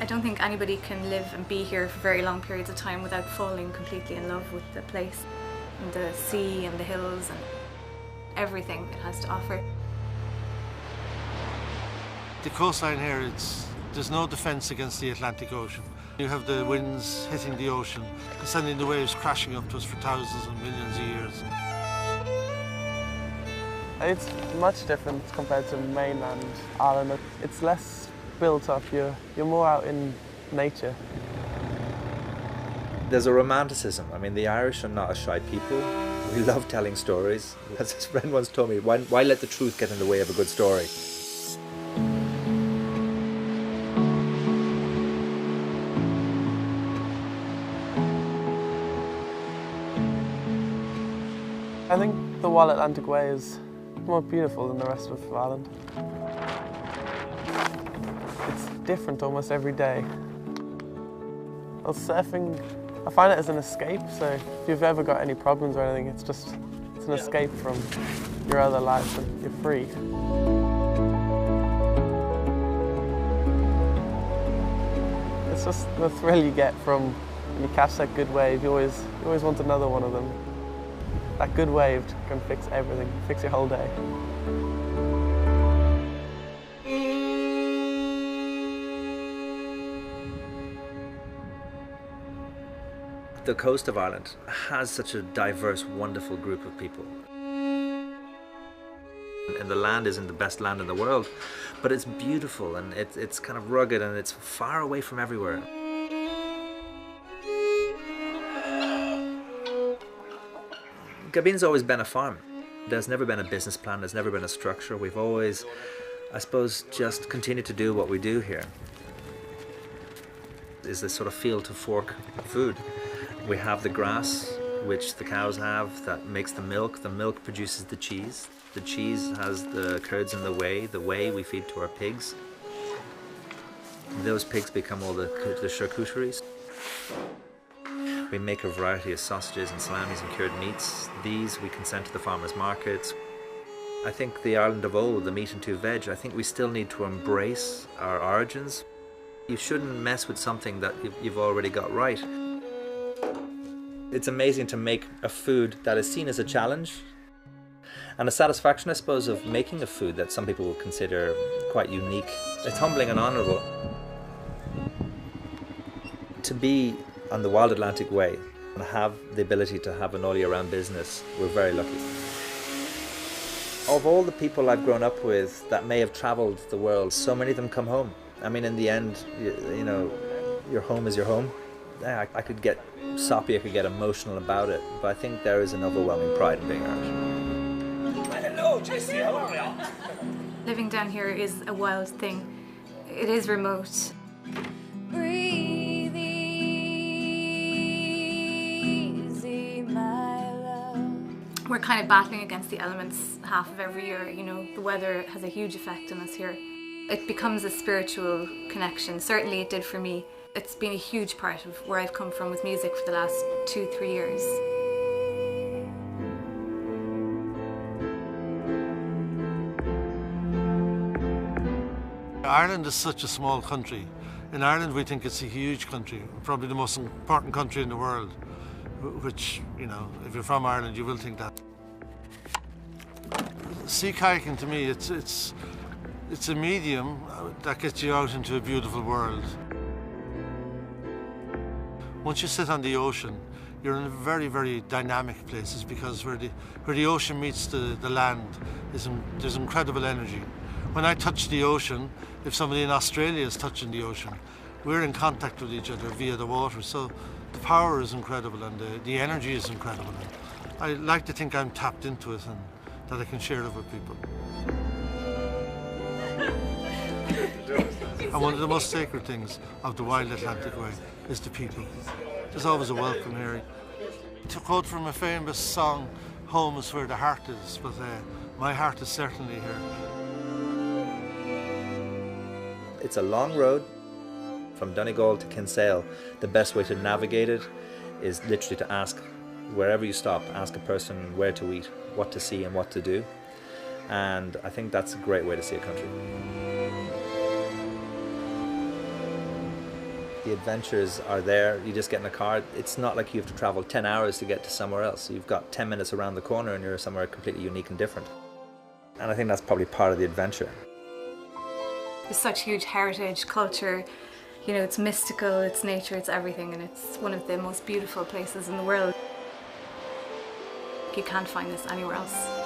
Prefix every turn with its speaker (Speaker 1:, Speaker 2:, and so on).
Speaker 1: don't think anybody can live and be here for very long periods of time without falling completely in love with the place and the sea and the hills and everything it has to offer.
Speaker 2: The coastline here, there's no defence against the Atlantic Ocean. You have the winds hitting the ocean, sending the waves crashing up to us for thousands and millions of years.
Speaker 3: It's much different compared to mainland Ireland. It's less built up, you're more out in nature.
Speaker 4: There's a romanticism. I mean, the Irish are not a shy people. We love telling stories. As a friend once told me, why let the truth get in the way of a good story?
Speaker 3: I think the Wild Atlantic Way is more beautiful than the rest of Ireland. It's different almost every day. Well, surfing, I find it as an escape, so if you've ever got any problems or anything, it's an escape from your other life and you're free. It's just the thrill you get from when you catch that good wave, you always want another one of them. That good wave can fix everything, fix your whole day.
Speaker 4: The coast of Ireland has such a diverse, wonderful group of people. And the land isn't the best land in the world, but it's beautiful and it's kind of rugged and it's far away from everywhere. Gabin's always been a farm. There's never been a business plan, there's never been a structure. We've always, I suppose, just continued to do what we do here. Is this sort of field to fork food. We have the grass, which the cows have, that makes the milk produces the cheese has the curds and the whey we feed to our pigs. Those pigs become all the charcuteries. We make a variety of sausages and salamis and cured meats. These we can send to the farmers' markets. I think the Ireland of old, the meat and two veg, I think we still need to embrace our origins. You shouldn't mess with something that you've already got right. It's amazing to make a food that is seen as a challenge and a satisfaction, I suppose, of making a food that some people will consider quite unique. It's humbling and honourable. To be on the Wild Atlantic Way and have the ability to have an all-year-round business, we're very lucky. Of all the people I've grown up with that may have travelled the world, so many of them come home. I mean, in the end, you know, your home is your home. I could get soppy, I could get emotional about it, but I think there is an overwhelming pride in being Irish.
Speaker 5: Hello, Jesse, how are you?
Speaker 1: Living down here is a wild thing. It is remote.
Speaker 6: Breathe easy, my love.
Speaker 1: We're kind of battling against the elements half of every year, you know. The weather has a huge effect on us here. It becomes a spiritual connection. Certainly it did for me. It's been a huge part of where I've come from with music for the last 2-3 years.
Speaker 2: Ireland is such a small country. In Ireland we think it's a huge country, probably the most important country in the world, which, you know, if you're from Ireland you will think that. Sea kayaking to me, it's a medium that gets you out into a beautiful world. Once you sit on the ocean, you're in very, very dynamic places because where the ocean meets the land, there's incredible energy. When I touch the ocean, if somebody in Australia is touching the ocean, we're in contact with each other via the water. So the power is incredible and the energy is incredible. And I like to think I'm tapped into it and that I can share it with people. And one of the most sacred things of the Wild Atlantic Way is the people. There's always a welcome here. To quote from a famous song, home is where the heart is, but my heart is certainly here.
Speaker 4: It's a long road from Donegal to Kinsale. The best way to navigate it is literally to ask, wherever you stop, ask a person where to eat, what to see and what to do. And I think that's a great way to see a country. The adventures are there. You just get in a car. It's not like you have to travel 10 hours to get to somewhere else. You've got 10 minutes around the corner and you're somewhere completely unique and different. And I think that's probably part of the adventure.
Speaker 1: There's such huge heritage, culture, you know, it's mystical, it's nature, it's everything, and it's one of the most beautiful places in the world. You can't find this anywhere else.